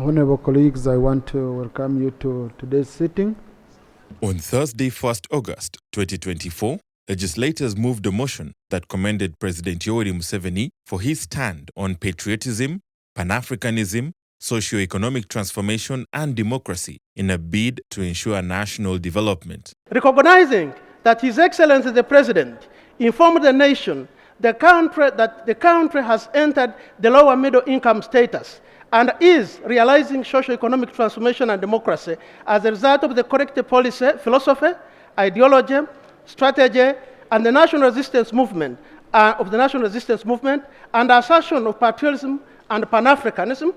Honorable colleagues, I want to welcome you to today's sitting. On Thursday, 1st August 2024, legislators moved a motion that commended President Yoweri Museveni for his stand on patriotism, Pan-Africanism, socio-economic transformation and democracy in a bid to ensure national development. Recognizing that His Excellency the President informed the nation that the country has entered the lower middle income status and is realizing socio-economic transformation and democracy as a result of the correct policy, philosophy, ideology, strategy, and the national resistance movement and assertion of patriotism and Pan-Africanism.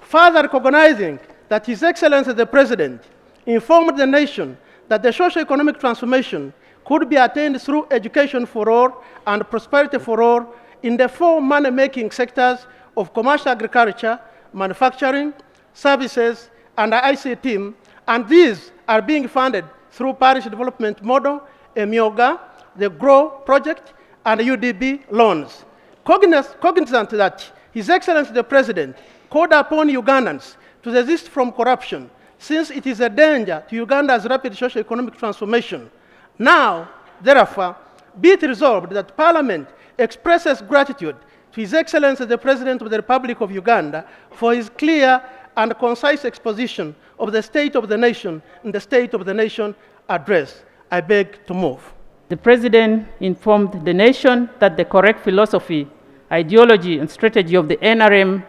Further recognizing that His Excellency the President informed the nation that the socio-economic transformation could be attained through education for all and prosperity for all in the four money-making sectors of commercial agriculture, manufacturing, services, and ICT, and these are being funded through Parish Development Model, EMIOGA, the GROW project, and UDB loans. Cognizant that His Excellency the President called upon Ugandans to desist from corruption, since it is a danger to Uganda's rapid socio-economic transformation. Now, therefore, be it resolved that Parliament expresses gratitude to His Excellency the President of the Republic of Uganda for his clear and concise exposition of the State of the Nation in the State of the Nation address. I beg to move. The President informed the nation that the correct philosophy, ideology, and strategy of the NRM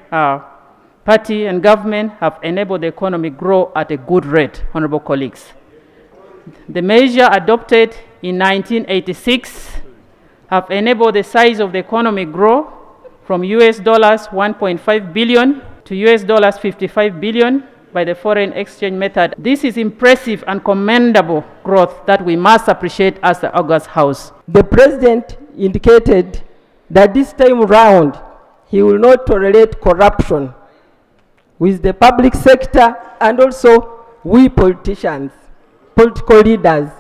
party and government have enabled the economy grow at a good rate, honorable colleagues. The measure adopted in 1986 have enabled the size of the economy grow from US dollars 1.5 billion to US dollars 55 billion by the foreign exchange method. This is impressive and commendable growth that we must appreciate as the August House. The President indicated that this time round he will not tolerate corruption with the public sector, and also we politicians, political leaders.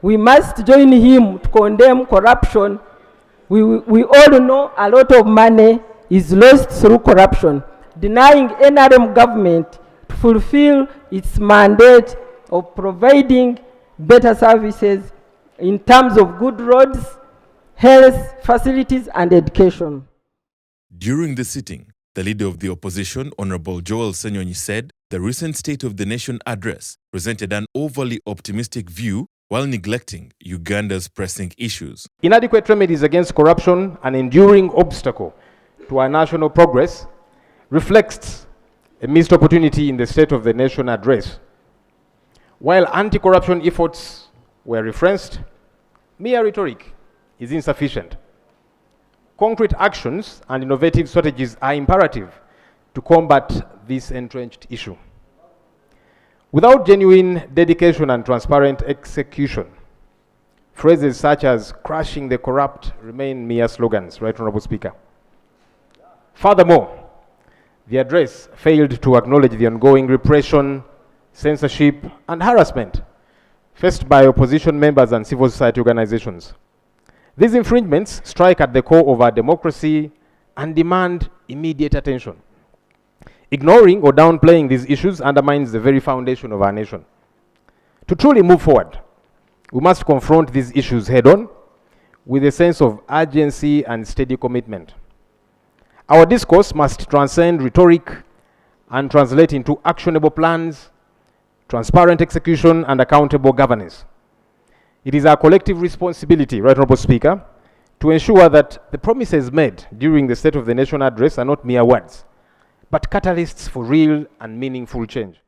We must join him to condemn corruption. We all know a lot of money is lost through corruption, denying NRM government to fulfill its mandate of providing better services in terms of good roads, health facilities, and education. During the sitting, the leader of the opposition, Honorable Joel Senyonyi, said the recent State of the Nation address presented an overly optimistic view while neglecting Uganda's pressing issues. Inadequate remedies against corruption, an enduring obstacle to our national progress, reflects a missed opportunity in the State of the Nation address. While anti-corruption efforts were referenced, mere rhetoric is insufficient. Concrete actions and innovative strategies are imperative to combat this entrenched issue. Without genuine dedication and transparent execution, phrases such as crushing the corrupt remain mere slogans, Right Honorable Speaker. Furthermore, the address failed to acknowledge the ongoing repression, censorship, and harassment faced by opposition members and civil society organizations. These infringements strike at the core of our democracy and demand immediate attention. Ignoring or downplaying these issues undermines the very foundation of our nation. To truly move forward, we must confront these issues head-on with a sense of urgency and steady commitment. Our discourse must transcend rhetoric and translate into actionable plans, transparent execution, and accountable governance. It is our collective responsibility, Right Honorable Speaker, to ensure that the promises made during the State of the Nation address are not mere words, but catalysts for real and meaningful change.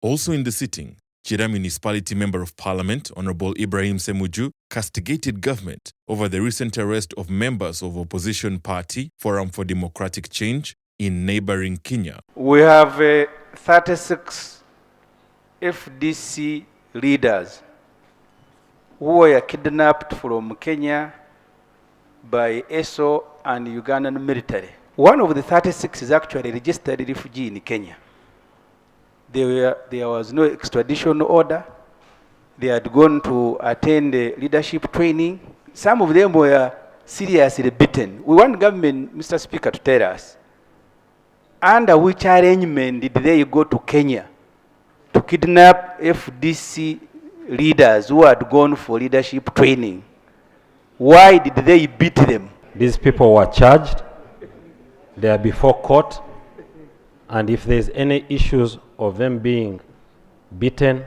Also in the sitting, Chira Municipality Member of Parliament, Honorable Ibrahim Semuju, castigated government over the recent arrest of members of opposition party Forum for Democratic Change in neighboring Kenya. We have 36 FDC leaders who were kidnapped from Kenya by ESO and Ugandan military. One of the 36 is actually a registered refugee in Kenya. There was no extradition order. They had gone to attend leadership training. Some of them were seriously beaten. We want government, Mr. Speaker, to tell us, Under which arrangement did they go to Kenya to kidnap FDC leaders who had gone for leadership training? Why did they beat them? These people were charged, they are before court, and if there's any issues of them being beaten,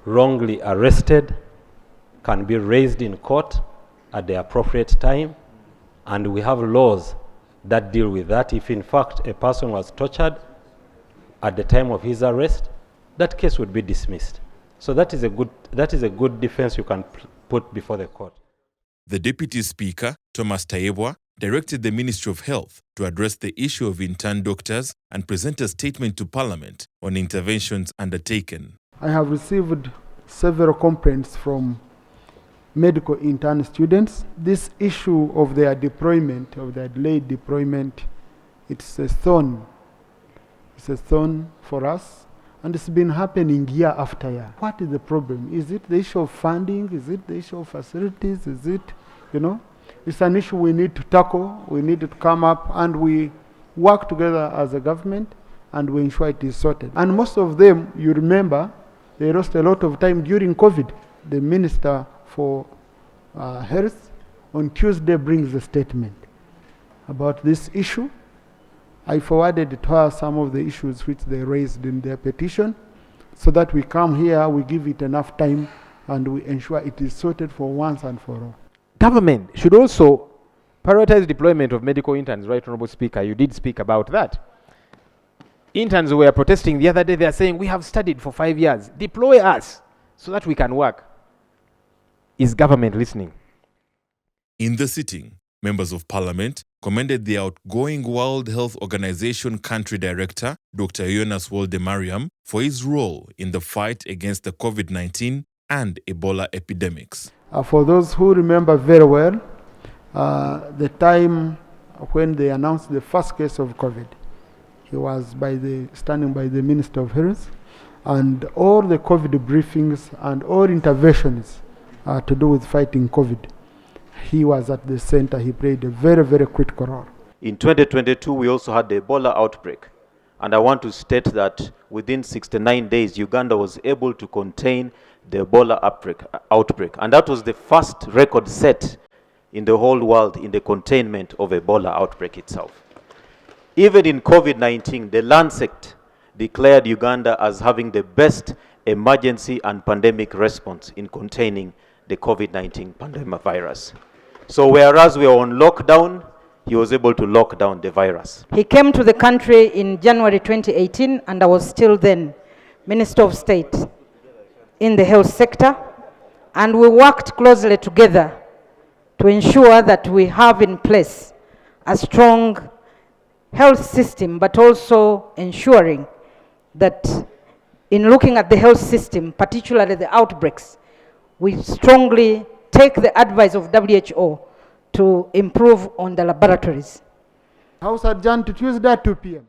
wrongly arrested, can be raised in court at the appropriate time, and we have laws that deal with that. If in fact a person was tortured at the time of his arrest, that case would be dismissed. So that is a good defense you can put before the court. The Deputy Speaker, Thomas Tayebwa, directed the Ministry of Health to address the issue of intern doctors and present a statement to Parliament on interventions undertaken. I have received several complaints from medical intern students. This issue of their deployment, of their delayed deployment, it's a thorn. It's a thorn for us, and it's been happening year after year. What is the problem? Is it the issue of funding? Is it the issue of facilities? Is it, it's an issue we need to tackle. We need to come up, and we work together as a government, and we ensure it is sorted. And most of them, you remember, they lost a lot of time during COVID. The Minister for Health on Tuesday brings a statement about this issue. I forwarded to her some of the issues which they raised in their petition, so that we come here, we give it enough time, and we ensure it is sorted for once and for all. Government should also prioritize deployment of medical interns, right, Honorable Speaker? You did speak about that. Interns were protesting the other day. They are saying, we have studied for 5 years. Deploy us so that we can work. Is government listening? In the sitting, members of Parliament commended the outgoing World Health Organization Country Director, Dr. Yonas Woldemariam, for his role in the fight against the Covid-19 and Ebola epidemics. For those who remember very well, the time when they announced the first case of COVID, he was standing by the Minister of Health, and all the COVID briefings and all interventions to do with fighting COVID. He was at the center. He played a very, very critical role. In 2022, we also had the Ebola outbreak. And I want to state that within 69 days, Uganda was able to contain the Ebola outbreak. And that was the first record set in the whole world in the containment of Ebola outbreak itself. Even in COVID-19, the Lancet declared Uganda as having the best emergency and pandemic response in containing the COVID-19 pandemic virus. So whereas we were on lockdown, he was able to lock down the virus. He came to the country in January 2018, and I was still then Minister of State in the health sector, and we worked closely together to ensure that we have in place a strong health system, but also ensuring that in looking at the health system, particularly the outbreaks, we strongly take the advice of WHO to improve on the laboratories. House adjourned to Tuesday at 2 p.m.